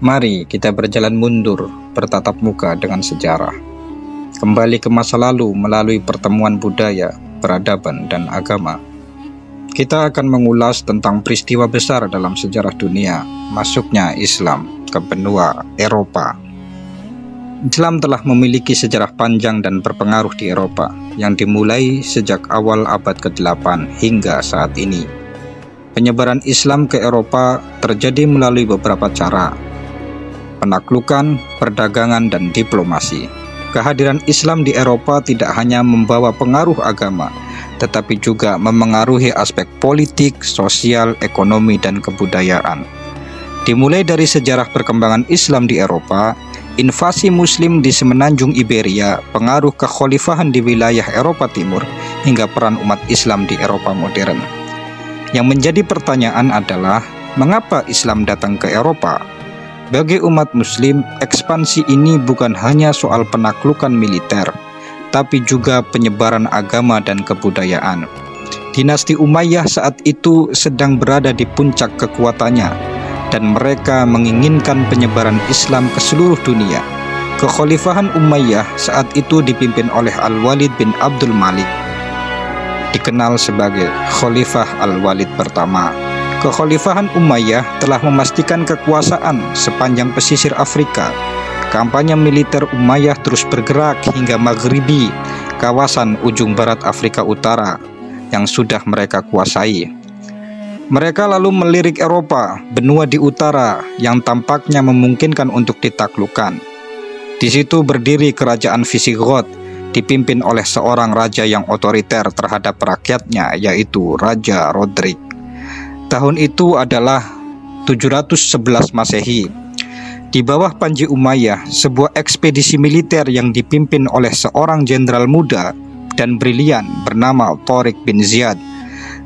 Mari kita berjalan mundur, bertatap muka dengan sejarah. Kembali ke masa lalu melalui pertemuan budaya, peradaban, dan agama. Kita akan mengulas tentang peristiwa besar dalam sejarah dunia, masuknya Islam ke benua Eropa. Islam telah memiliki sejarah panjang dan berpengaruh di Eropa, yang dimulai sejak awal abad ke-8 hingga saat ini. Penyebaran Islam ke Eropa terjadi melalui beberapa cara: penaklukan, perdagangan, dan diplomasi. Kehadiran Islam di Eropa tidak hanya membawa pengaruh agama, tetapi juga memengaruhi aspek politik, sosial, ekonomi, dan kebudayaan. Dimulai dari sejarah perkembangan Islam di Eropa, invasi Muslim di semenanjung Iberia, pengaruh kekhalifahan di wilayah Eropa Timur, hingga peran umat Islam di Eropa modern. Yang menjadi pertanyaan adalah, mengapa Islam datang ke Eropa? Bagi umat Muslim, ekspansi ini bukan hanya soal penaklukan militer, tapi juga penyebaran agama dan kebudayaan. Dinasti Umayyah saat itu sedang berada di puncak kekuatannya, dan mereka menginginkan penyebaran Islam ke seluruh dunia. Kekhalifahan Umayyah saat itu dipimpin oleh Al-Walid bin Abdul Malik, dikenal sebagai Khalifah Al-Walid pertama. Kekhalifahan Umayyah telah memastikan kekuasaan sepanjang pesisir Afrika. Kampanye militer Umayyah terus bergerak hingga Maghribi, kawasan ujung barat Afrika Utara yang sudah mereka kuasai. Mereka lalu melirik Eropa, benua di utara yang tampaknya memungkinkan untuk ditaklukkan. Di situ berdiri kerajaan Visigoth, dipimpin oleh seorang raja yang otoriter terhadap rakyatnya, yaitu Raja Rodrik. Tahun itu adalah 711 Masehi. Di bawah Panji Umayyah, sebuah ekspedisi militer yang dipimpin oleh seorang jenderal muda dan brilian bernama Tariq bin Ziyad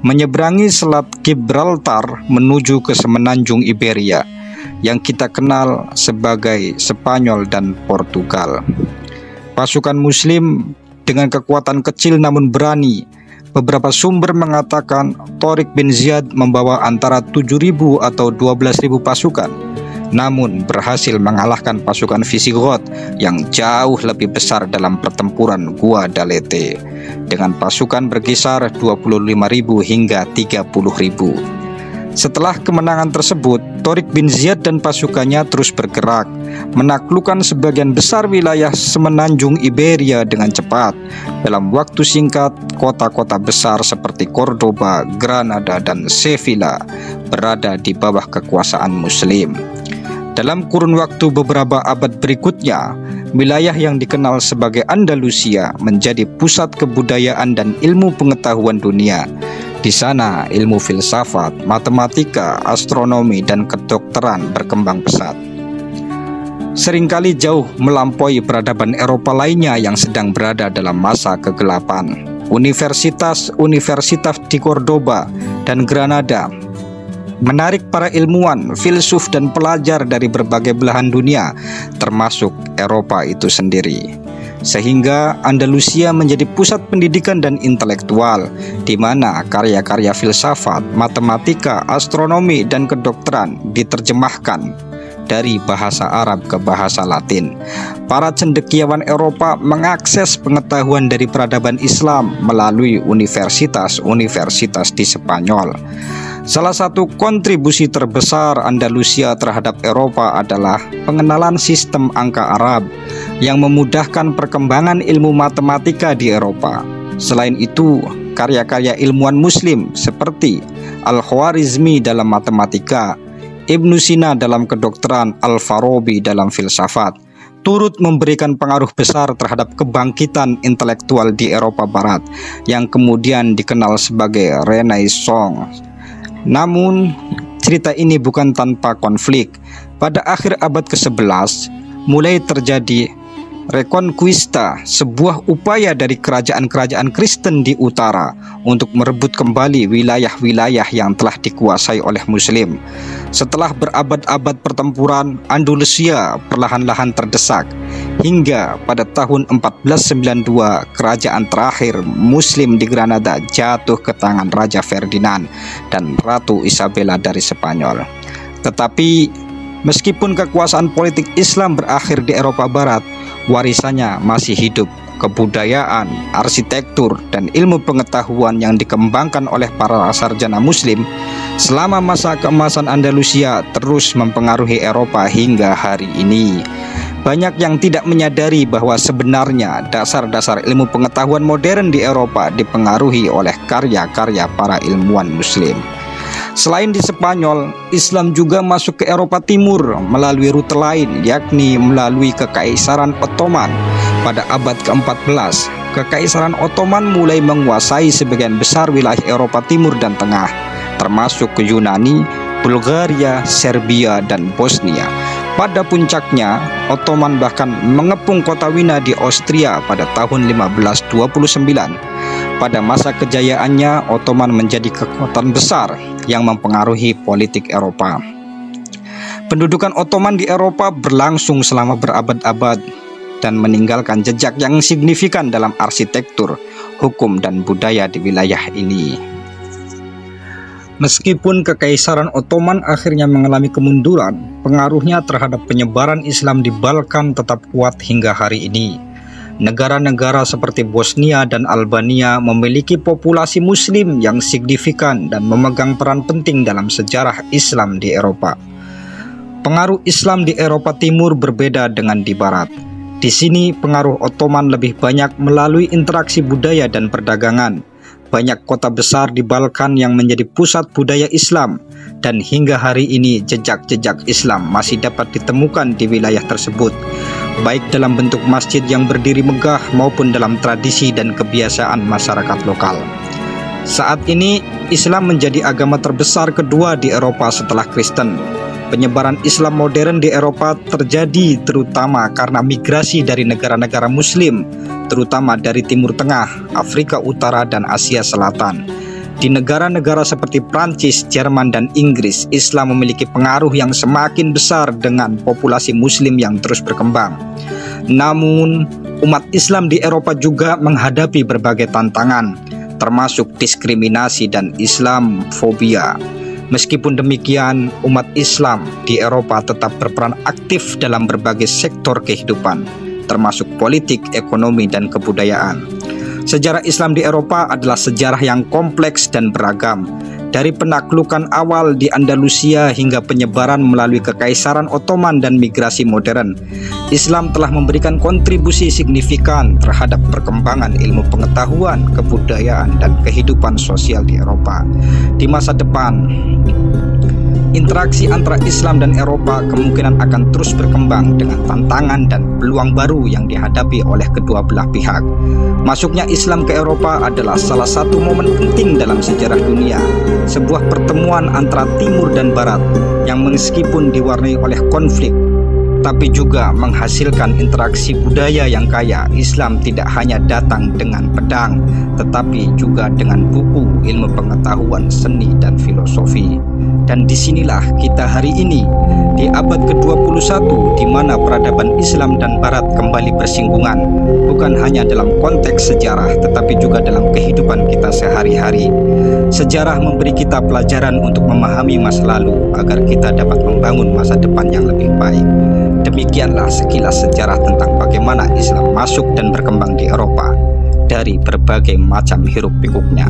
menyeberangi Selat Gibraltar menuju ke semenanjung Iberia yang kita kenal sebagai Spanyol dan Portugal. Pasukan Muslim dengan kekuatan kecil namun berani. Beberapa sumber mengatakan Tariq bin Ziyad membawa antara 7.000 atau 12.000 pasukan, namun berhasil mengalahkan pasukan Visigoth yang jauh lebih besar dalam pertempuran Guadalete dengan pasukan berkisar 25.000 hingga 30.000. Setelah kemenangan tersebut, Tariq bin Ziyad dan pasukannya terus bergerak, menaklukkan sebagian besar wilayah semenanjung Iberia dengan cepat. Dalam waktu singkat, kota-kota besar seperti Cordoba, Granada, dan Sevilla berada di bawah kekuasaan Muslim. Dalam kurun waktu beberapa abad berikutnya, wilayah yang dikenal sebagai Andalusia menjadi pusat kebudayaan dan ilmu pengetahuan dunia. Di sana, ilmu filsafat, matematika, astronomi, dan kedokteran berkembang pesat. Seringkali jauh melampaui peradaban Eropa lainnya yang sedang berada dalam masa kegelapan. Universitas di Cordoba dan Granada menarik para ilmuwan, filsuf, dan pelajar dari berbagai belahan dunia, termasuk Eropa itu sendiri. Sehingga Andalusia menjadi pusat pendidikan dan intelektual, di mana karya-karya filsafat, matematika, astronomi, dan kedokteran diterjemahkan dari bahasa Arab ke bahasa Latin. Para cendekiawan Eropa mengakses pengetahuan dari peradaban Islam melalui universitas-universitas di Spanyol. Salah satu kontribusi terbesar Andalusia terhadap Eropa adalah pengenalan sistem angka Arab yang memudahkan perkembangan ilmu matematika di Eropa. Selain itu, karya-karya ilmuwan Muslim seperti Al-Khwarizmi dalam matematika, Ibnu Sina dalam kedokteran, Al-Farabi dalam filsafat, turut memberikan pengaruh besar terhadap kebangkitan intelektual di Eropa Barat yang kemudian dikenal sebagai Renaissance. Namun, cerita ini bukan tanpa konflik. Pada akhir abad ke-11, mulai terjadi Reconquista, sebuah upaya dari kerajaan-kerajaan Kristen di utara untuk merebut kembali wilayah-wilayah yang telah dikuasai oleh Muslim. Setelah berabad-abad pertempuran, Andalusia perlahan-lahan terdesak, hingga pada tahun 1492 kerajaan terakhir Muslim di Granada jatuh ke tangan Raja Ferdinand dan Ratu Isabella dari Spanyol. Tetapi Meskipun kekuasaan politik Islam berakhir di Eropa Barat, warisannya masih hidup. Kebudayaan, arsitektur, dan ilmu pengetahuan yang dikembangkan oleh para sarjana Muslim selama masa keemasan Andalusia terus mempengaruhi Eropa hingga hari ini. Banyak yang tidak menyadari bahwa sebenarnya dasar-dasar ilmu pengetahuan modern di Eropa dipengaruhi oleh karya-karya para ilmuwan Muslim. Selain di Spanyol, Islam juga masuk ke Eropa Timur melalui rute lain, yakni melalui Kekaisaran Ottoman. Pada abad ke-14, Kekaisaran Ottoman mulai menguasai sebagian besar wilayah Eropa Timur dan Tengah, termasuk ke Yunani, Bulgaria, Serbia, dan Bosnia. Pada puncaknya, Ottoman bahkan mengepung kota Wina di Austria pada tahun 1529. Pada masa kejayaannya, Ottoman menjadi kekuatan besar yang mempengaruhi politik Eropa. Pendudukan Ottoman di Eropa berlangsung selama berabad-abad dan meninggalkan jejak yang signifikan dalam arsitektur, hukum, dan budaya di wilayah ini. Meskipun Kekaisaran Ottoman akhirnya mengalami kemunduran, pengaruhnya terhadap penyebaran Islam di Balkan tetap kuat hingga hari ini. Negara-negara seperti Bosnia dan Albania memiliki populasi Muslim yang signifikan dan memegang peran penting dalam sejarah Islam di Eropa. Pengaruh Islam di Eropa Timur berbeda dengan di Barat. Di sini pengaruh Ottoman lebih banyak melalui interaksi budaya dan perdagangan. Banyak kota besar di Balkan yang menjadi pusat budaya Islam, dan hingga hari ini jejak-jejak Islam masih dapat ditemukan di wilayah tersebut, baik dalam bentuk masjid yang berdiri megah maupun dalam tradisi dan kebiasaan masyarakat lokal. Saat ini, Islam menjadi agama terbesar kedua di Eropa setelah Kristen. Penyebaran Islam modern di Eropa terjadi terutama karena migrasi dari negara-negara Muslim, terutama dari Timur Tengah, Afrika Utara, dan Asia Selatan. Di negara-negara seperti Prancis, Jerman, dan Inggris, Islam memiliki pengaruh yang semakin besar dengan populasi Muslim yang terus berkembang. Namun, umat Islam di Eropa juga menghadapi berbagai tantangan, termasuk diskriminasi dan Islamfobia. Meskipun demikian, umat Islam di Eropa tetap berperan aktif dalam berbagai sektor kehidupan, termasuk politik, ekonomi, dan kebudayaan. Sejarah Islam di Eropa adalah sejarah yang kompleks dan beragam. Dari penaklukan awal di Andalusia hingga penyebaran melalui Kekaisaran Ottoman dan migrasi modern, Islam telah memberikan kontribusi signifikan terhadap perkembangan ilmu pengetahuan, kebudayaan, dan kehidupan sosial di Eropa. Di masa depan, interaksi antara Islam dan Eropa kemungkinan akan terus berkembang dengan tantangan dan peluang baru yang dihadapi oleh kedua belah pihak. Masuknya Islam ke Eropa adalah salah satu momen penting dalam sejarah dunia, sebuah pertemuan antara Timur dan Barat yang meskipun diwarnai oleh konflik, tapi juga menghasilkan interaksi budaya yang kaya. Islam tidak hanya datang dengan pedang, tetapi juga dengan buku, ilmu pengetahuan, seni, dan filosofi. Dan disinilah kita hari ini, di abad ke-21, di mana peradaban Islam dan Barat kembali bersinggungan, bukan hanya dalam konteks sejarah, tetapi juga dalam kehidupan kita sehari-hari. Sejarah memberi kita pelajaran untuk memahami masa lalu, agar kita dapat membangun masa depan yang lebih baik. Demikianlah sekilas sejarah tentang bagaimana Islam masuk dan berkembang di Eropa. Dari berbagai macam hiruk-pikuknya,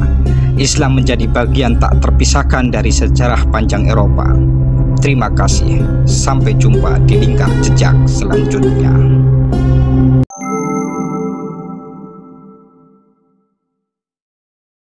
Islam menjadi bagian tak terpisahkan dari sejarah panjang Eropa. Terima kasih, sampai jumpa di lingkar jejak selanjutnya.